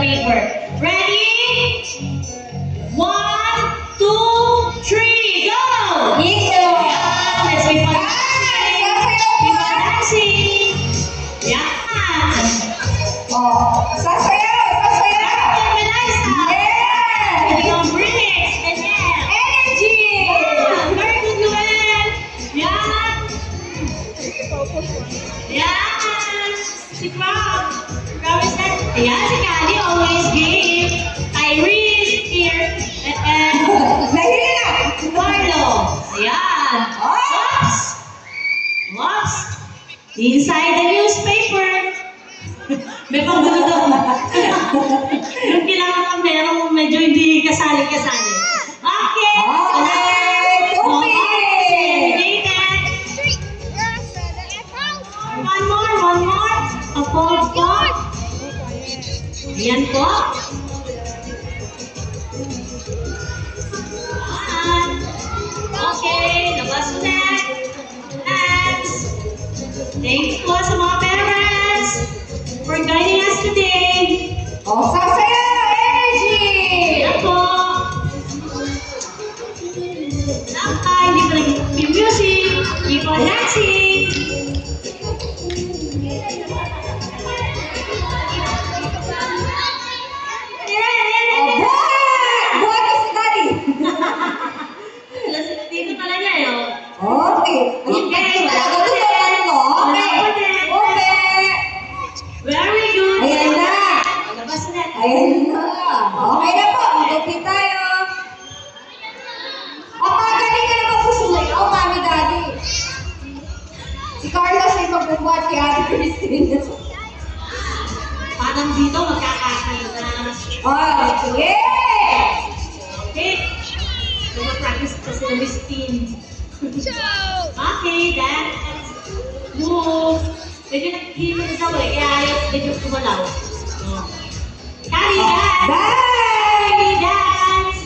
paper. Ready? 1, 2, 3, go! Let's be fun. Be fun dancing. Yeah. Sasayaw! Melissa. Yes! Ready on bricks. And yeah. Energy! Very good, Noel. Yeah. Yeah. Si Rob. Rob is that. Ayan, si Kali always give. Tyrese here. And Nahili na! Carlo. Ayan. Oops. Oops. Inside the newspaper. May panggulo daw. Yung kailangan kang merong medyo hindi kasali-kasali. Okay. Okay, Tupi. One more. A fold po. Ayan po. Okay, labas ulit. Hands. Thank you po sa mga parents for guiding us today. Sasayaw! Energy! Ayan po. Hindi pa nag-give music. Keep on dancing. Yay! Buhat na si Daddy! Dito pala niya yun. Okay. Okay. Gagawin mo. Okay. Okay. Very good. Ayan na. Labas ulit. Ayan na. Okay na po. Magupit tayo. Pagaling ka na magsusumayaw, Mami Daddy. Si Carlos ay magbubuhat kay Ate Christine. Parang dito magkakakita. Sige! Okay. Mag-practice pa sila Miss Team. Okay, dance. Move. Medyo nag-himil daw eh, kaya ayaw medyo kumalaw. Carry dance! Bye! Carry dance!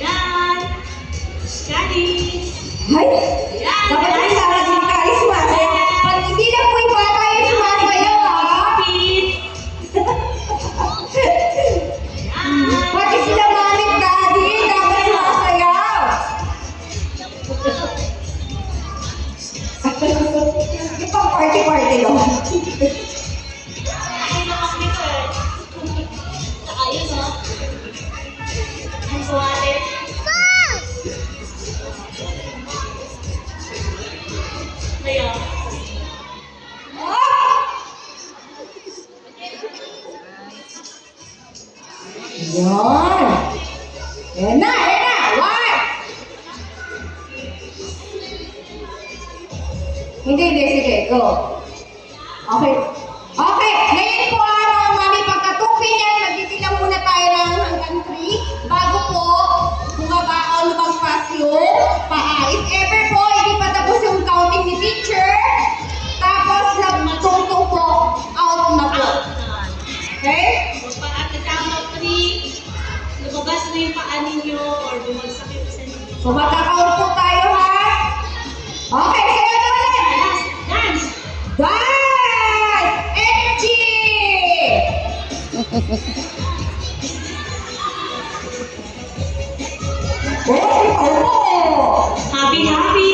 Yan! Carry! Hay! Yan! Dapat yung sana din ka sumasayaw. Pag hindi na po yung bata yung sumasayaw, ha? Feet! Yan! Pati sila Mami Daddy, dapat sumasayaw. Ipang party-party yun. Ayun na kasi ito eh. Saka yun o. Ang suwate. Ayun. Yan. Ayan na, ayan na. One. Hindi, sige. Go. Okay. Okay, ngayon po mga mami, pagkatupi niyan, magtitilang muna tayo ng hanggang 3 bago po bumaba o lumagpas yung paa. If ever po, hindi pa tapos yung counting ni teacher, tapos nagtutong po, out na po. Out. Okay? So, pag at the count of 3, lumabas na yung paa ninyo or bumagsak yung isa ninyo. So magkakaon po tayo ha? Okay, sige na ulit! Last, dance! Dance! Energy! Oh! Happy, happy!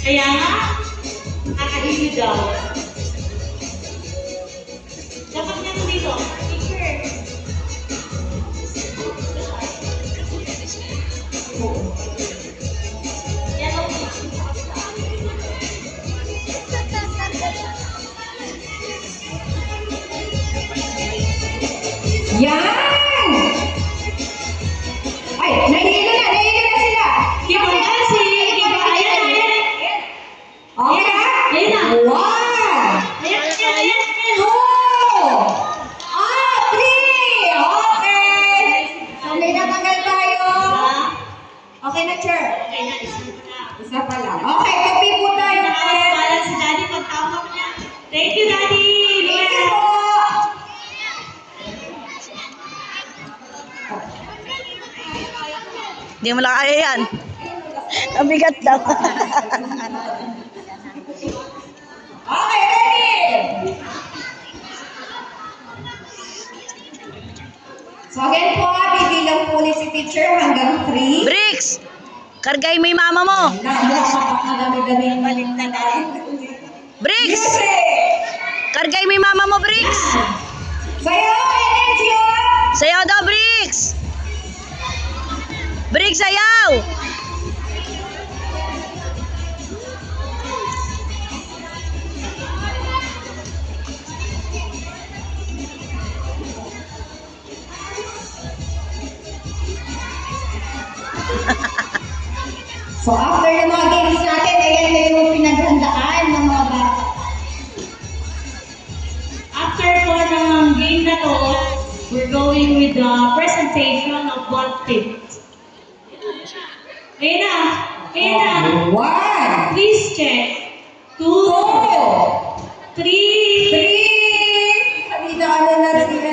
Kaya nga, nakakahilig daw. Dapat nga dito, teacher. Yan ang Yan! Ay, nahihilo na sila! keep on dancing! Keep on, ayan, ayan! Okay na? Ayan na! One! Ayan, ayan, ayan! Two! Three! Okay! So may natanggal tayo. Okay na, Chair? Okay na, isa na. Isa pa lang. Okay, kapi po tayo. Nakakabalan si Daddy pag tawag niya. Thank you, Daddy! Thank you po. Hindi mo lang kaya yan. Mabigat daw. Okay, ready? 3. Bricks! Kargay mo yung mama mo. Nakakadami-dami yung balik na tayo. Bricks! Music! Kargay mo yung mama mo, Bricks! Sayo! Energy! Sayaw daw, Bricks! Bricks, sayaw! So after ng mga games natin, ayan na yung pinaghandaan ng mga bata. After po ng game na to, we're going with the presentation of blood tip. Ayun na. Ayun na. 1, Please check. 2, 3. 3. Kanina ano na sila.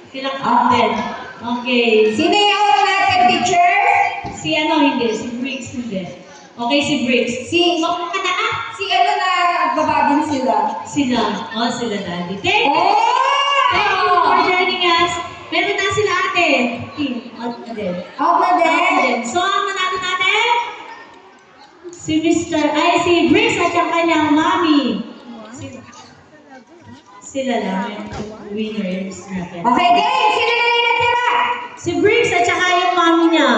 Sila din. Okay. Sino yung out natin, teacher? Si ano hindi? Si Briggs hindi. Okay, si Briggs. Si ano na baba din sila. Sila. Oh, sila daddy. Thank you. Oh! Thank you for joining us. Meron na sila ate. Out na din. Out na din. So, ang nanalo natin? Si si Briggs at ang kanyang mommy. Sila lang yung winners natin. Okay, game! Sino na yung natira? Si Briggs at saka yung mommy niya.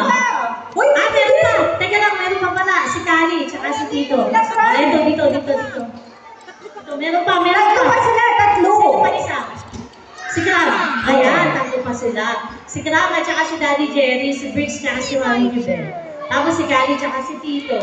Uy, Meron pa. Teka lang, meron pa pala. Si Kali, tsaka si Tito. Dito. Meron pa. Tatlo pa sila, tatlo. Sino pa isa? Si Krab. Ayan, tatlo pa sila. Si Krab at saka si Daddy Jerry, si Briggs at si Mami Jubel. Tapos si Kali tsaka si Tito.